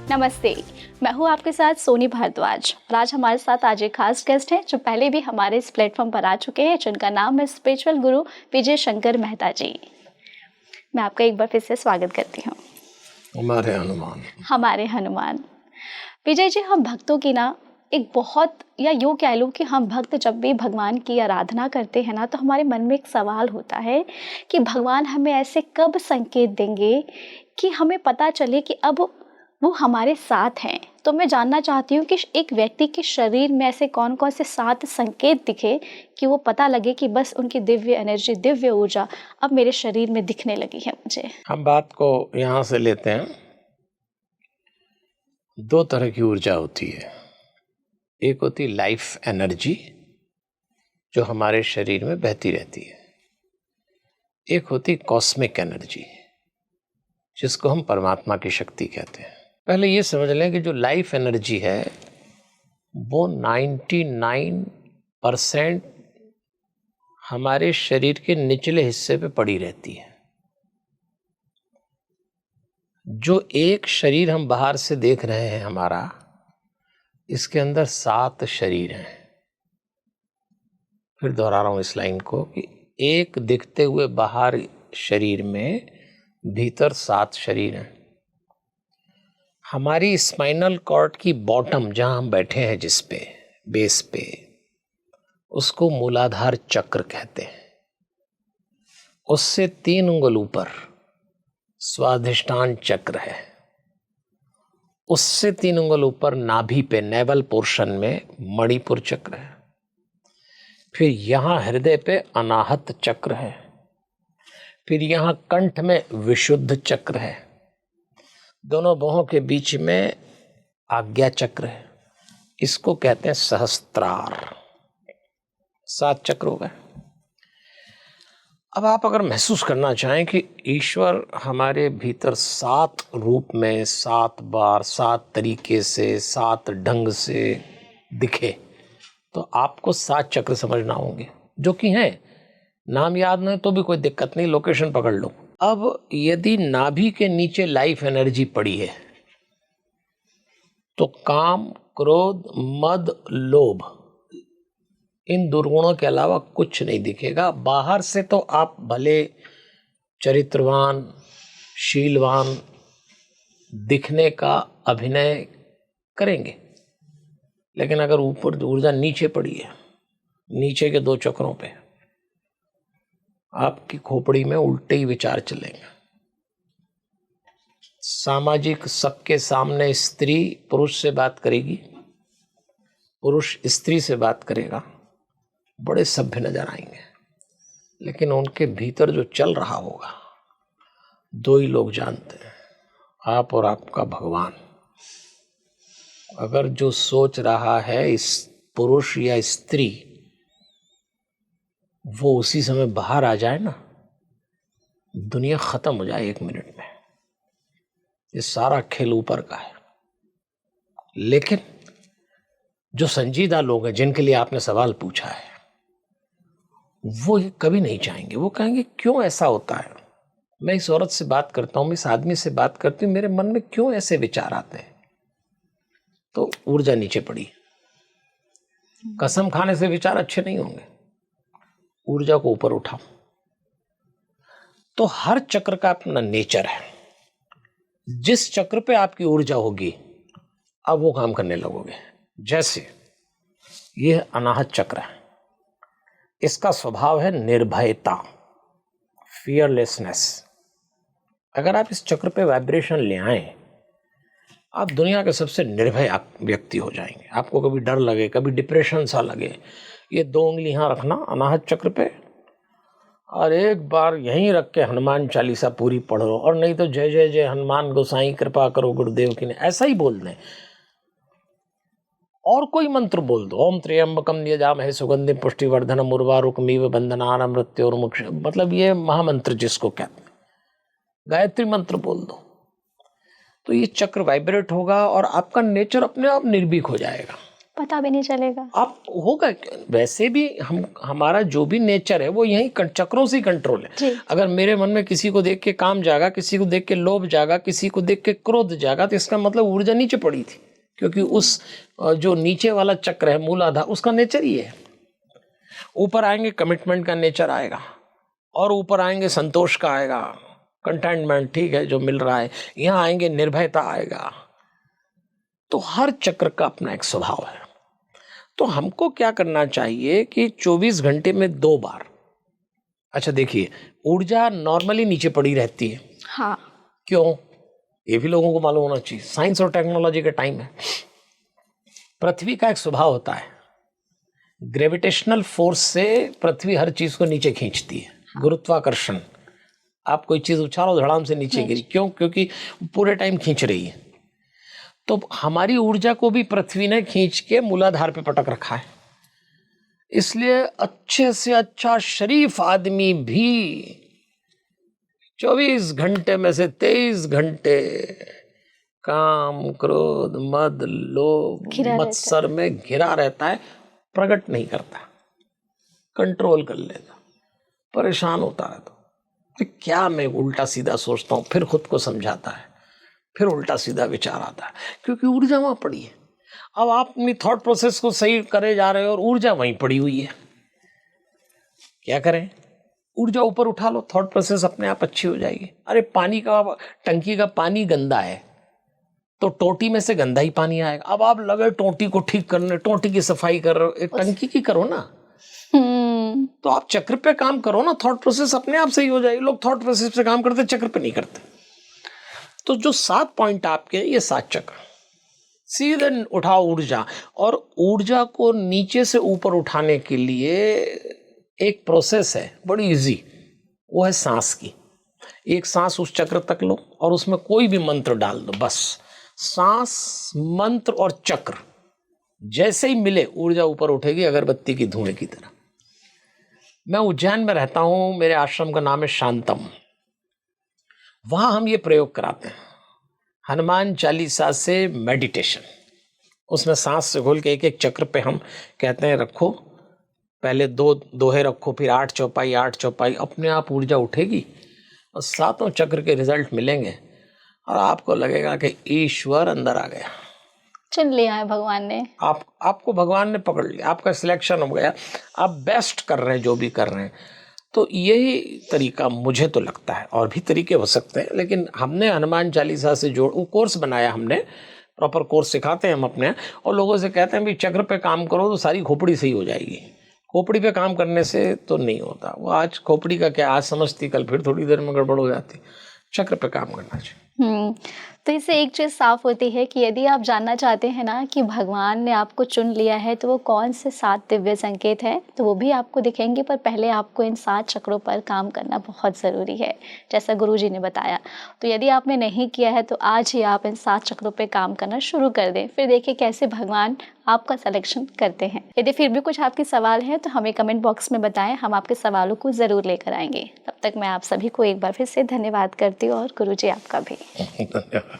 नमस्ते, मैं हूँ आपके साथ सोनी भारद्वाज और आज हमारे साथ आज एक खास गेस्ट हैं जो पहले भी हमारे इस प्लेटफॉर्म पर आ चुके हैं, जिनका नाम है स्पिरिचुअल गुरु विजय शंकर मेहता जी। मैं आपका एक बार फिर से स्वागत करती हूँ। हमारे हनुमान विजय जी, हम भक्तों की ना एक बहुत या यूँ कह लो कि हम भक्त जब भी भगवान की आराधना करते हैं ना, तो हमारे मन में एक सवाल होता है कि भगवान हमें ऐसे कब संकेत देंगे कि हमें पता चले कि अब वो हमारे साथ हैं। तो मैं जानना चाहती हूँ कि एक व्यक्ति के शरीर में ऐसे कौन कौन से 7 संकेत दिखे कि वो पता लगे कि बस उनकी दिव्य एनर्जी, दिव्य ऊर्जा अब मेरे शरीर में दिखने लगी है मुझे। हम बात को यहाँ से लेते हैं। 2 तरह की ऊर्जा होती है। एक होती लाइफ एनर्जी जो हमारे शरीर में बहती रहती है। एक होती कॉस्मिक एनर्जी जिसको हम परमात्मा की शक्ति कहते हैं। पहले ये समझ लें कि जो लाइफ एनर्जी है वो 99% हमारे शरीर के निचले हिस्से पे पड़ी रहती है। जो एक शरीर हम बाहर से देख रहे हैं हमारा, इसके अंदर 7 शरीर हैं। फिर दोहरा रहा हूं इस लाइन को कि एक दिखते हुए बाहर शरीर में भीतर 7 शरीर हैं। हमारी स्पाइनल कॉर्ड की बॉटम जहां हम बैठे हैं, जिस पे बेस पे, उसको मूलाधार चक्र कहते हैं। उससे 3 उंगल ऊपर स्वाधिष्ठान चक्र है। उससे 3 उंगल ऊपर नाभि पे नेवल पोर्शन में मणिपुर चक्र है। फिर यहाँ हृदय पे अनाहत चक्र है। फिर यहाँ कंठ में विशुद्ध चक्र है। दोनों बाहों के बीच में आज्ञा चक्र है। इसको कहते हैं सहस्त्रार। 7 चक्र हो गए। अब आप अगर महसूस करना चाहें कि ईश्वर हमारे भीतर 7 रूप में, 7 बार, 7 तरीके से, 7 ढंग से दिखे, तो आपको 7 चक्र समझना होंगे, जो कि हैं। नाम याद नहीं तो भी कोई दिक्कत नहीं, लोकेशन पकड़ लो। अब यदि नाभि के नीचे लाइफ एनर्जी पड़ी है तो काम, क्रोध, मद, लोभ, इन दुर्गुणों के अलावा कुछ नहीं दिखेगा। बाहर से तो आप भले चरित्रवान, शीलवान दिखने का अभिनय करेंगे, लेकिन अगर ऊपर ऊर्जा नीचे पड़ी है, नीचे के 2 चक्रों पे, आपकी खोपड़ी में उल्टे ही विचार चलेंगे। सामाजिक सबके सामने स्त्री पुरुष से बात करेगी, पुरुष स्त्री से बात करेगा, बड़े सभ्य नजर आएंगे, लेकिन उनके भीतर जो चल रहा होगा 2 ही लोग जानते हैं, आप और आपका भगवान। अगर जो सोच रहा है इस पुरुष या स्त्री, वो उसी समय बाहर आ जाए ना, दुनिया खत्म हो जाए 1 मिनट में। ये सारा खेल ऊपर का है। लेकिन जो संजीदा लोग हैं, जिनके लिए आपने सवाल पूछा है, वो ये कभी नहीं चाहेंगे। वो कहेंगे क्यों ऐसा होता है? मैं इस औरत से बात करता हूं, इस आदमी से बात करती हूं, मेरे मन में क्यों ऐसे विचार आते हैं? तो ऊर्जा नीचे पड़ी। कसम खाने से विचार अच्छे नहीं होंगे। ऊर्जा को ऊपर उठाओ। तो हर चक्र का अपना नेचर है। जिस चक्र पे आपकी ऊर्जा होगी, अब वो काम करने लगोगे। जैसे ये अनाहत चक्र है, इसका स्वभाव है निर्भयता, फियरलेसनेस। अगर आप इस चक्र पे वाइब्रेशन ले आए, आप दुनिया के सबसे निर्भय व्यक्ति हो जाएंगे। आपको कभी डर लगे, कभी डिप्रेशन सा लगे, ये 2 उंगली यहाँ रखना अनाहत चक्र पे, और एक बार यहीं रख के हनुमान चालीसा पूरी पढ़ो, और नहीं तो जय जय जय हनुमान गोसाई कृपा करो गुरुदेव की ने, ऐसा ही बोल दें। और कोई मंत्र बोल दो, ओम त्र्यंबकम यजामहे सुगंधिम पुष्टिवर्धनम उर्वारुकमिव बंधनानां मृत्योर्मुक्ष, मतलब ये महामंत्र जिसको कहते हैं, गायत्री मंत्र बोल दो, तो ये चक्र वाइब्रेट होगा और आपका नेचर अपने आप निर्भीक हो जाएगा। पता भी नहीं चलेगा। आप होगा वैसे भी हम हमारा जो भी नेचर है वो यही चक्रों से कंट्रोल है। जी। अगर मेरे मन में किसी को देख के काम जागा, किसी को देख के लोभ जागा, किसी को देख के क्रोध जागा, तो इसका मतलब ऊर्जा नीचे पड़ी थी, क्योंकि उस जो नीचे वाला चक्र है मूलाधार, उसका नेचर ही है। ऊपर आएंगे कमिटमेंट का नेचर आएगा, और ऊपर आएंगे संतोष का आएगा, कंटेंटमेंट, ठीक है जो मिल रहा है। यहाँ आएंगे निर्भयता आएगा। तो हर चक्र का अपना एक स्वभाव है। तो हमको क्या करना चाहिए कि 24 घंटे में 2 बार, अच्छा देखिए, ऊर्जा नॉर्मली नीचे पड़ी रहती है। हाँ। क्यों? ये भी लोगों को मालूम होना चाहिए। साइंस और टेक्नोलॉजी का टाइम है। पृथ्वी का एक स्वभाव होता है, ग्रेविटेशनल फोर्स से पृथ्वी हर चीज को नीचे खींचती है। गुरुत्वाकर्षण, आप कोई चीज उछालो धड़ाम से नीचे गिरी, क्यों? क्योंकि पूरे टाइम खींच रही है। तो हमारी ऊर्जा को भी पृथ्वी ने खींच के मूलाधार पे पटक रखा है। इसलिए अच्छे से अच्छा शरीफ आदमी भी 24 घंटे में से 23 घंटे काम, क्रोध, मद, लोभ, मत्सर में घिरा रहता है, प्रकट नहीं करता, कंट्रोल कर लेता, परेशान होता रहता। तो क्या मैं उल्टा सीधा सोचता हूँ, फिर खुद को समझाता है, फिर उल्टा सीधा विचार आता है, क्योंकि ऊर्जा वहां पड़ी है। अब आप अपनी थॉट प्रोसेस को सही करे जा रहे हो और ऊर्जा वहीं पड़ी हुई है। क्या करें? ऊर्जा ऊपर उठा लो, थॉट प्रोसेस अपने आप अच्छी हो जाएगी। अरे पानी का, टंकी का पानी गंदा है तो टोटी में से गंदा ही पानी आएगा। अब आप लगे टोटी को ठीक करने, टोटी की सफाई कर रहे हो, एक टंकी की करो ना। तो आप चक्र पे काम करो ना, थॉट प्रोसेस अपने आप सही हो जाएगी। लोग थॉट प्रोसेस पे काम करते, चक्र पे नहीं करते। तो जो 7 पॉइंट आपके, ये 7 चक्र, सीधे उठाओ ऊर्जा। और ऊर्जा को नीचे से ऊपर उठाने के लिए एक प्रोसेस है बड़ी इजी, वो है सांस की। एक सांस उस चक्र तक लो और उसमें कोई भी मंत्र डाल दो, बस सांस, मंत्र और चक्र जैसे ही मिले ऊर्जा ऊपर उठेगी, अगरबत्ती की धुएं की तरह। मैं उज्जैन में रहता हूं, मेरे आश्रम का नाम है शांतम। वहां हम ये प्रयोग कराते हैं, हनुमान चालीसा से मेडिटेशन। उसमें सांस से घोल के एक एक चक्र पे हम कहते हैं रखो, पहले 2 दोहे रखो, फिर 8 चौपाई, 8 चौपाई, अपने आप ऊर्जा उठेगी और 7 चक्र के रिजल्ट मिलेंगे और आपको लगेगा कि ईश्वर अंदर आ गया, चुन लिया है भगवान ने। आपको भगवान ने पकड़ लिया, आपका सिलेक्शन हो गया, आप बेस्ट कर रहे हैं जो भी कर रहे हैं। तो यही तरीका मुझे तो लगता है, और भी तरीके हो सकते हैं, लेकिन हमने हनुमान चालीसा से वो कोर्स बनाया, हमने प्रॉपर कोर्स सिखाते हैं हम अपने, और लोगों से कहते हैं भी चक्र पे काम करो तो सारी खोपड़ी सही हो जाएगी। खोपड़ी पे काम करने से तो नहीं होता। वो आज खोपड़ी का क्या, आज समझती कल फिर थोड़ी देर में गड़बड़ हो जाती। चक्र पे काम करना चाहिए। तो इससे एक चीज़ साफ होती है कि यदि आप जानना चाहते हैं ना कि भगवान ने आपको चुन लिया है तो वो कौन से 7 दिव्य संकेत हैं, तो वो भी आपको दिखेंगे। पर पहले आपको इन 7 चक्रों पर काम करना बहुत ज़रूरी है, जैसा गुरुजी ने बताया। तो यदि आपने नहीं किया है तो आज ही आप इन 7 चक्रों पर काम करना शुरू कर दें, फिर देखिए कैसे भगवान आपका सिलेक्शन करते हैं। यदि फिर भी कुछ आपके सवाल हैं तो हमें कमेंट बॉक्स में बताएं, हम आपके सवालों को ज़रूर लेकर आएंगे। तब तक मैं आप सभी को एक बार फिर से धन्यवाद करती हूँ, और गुरुजी आपका भी। धन्यवाद।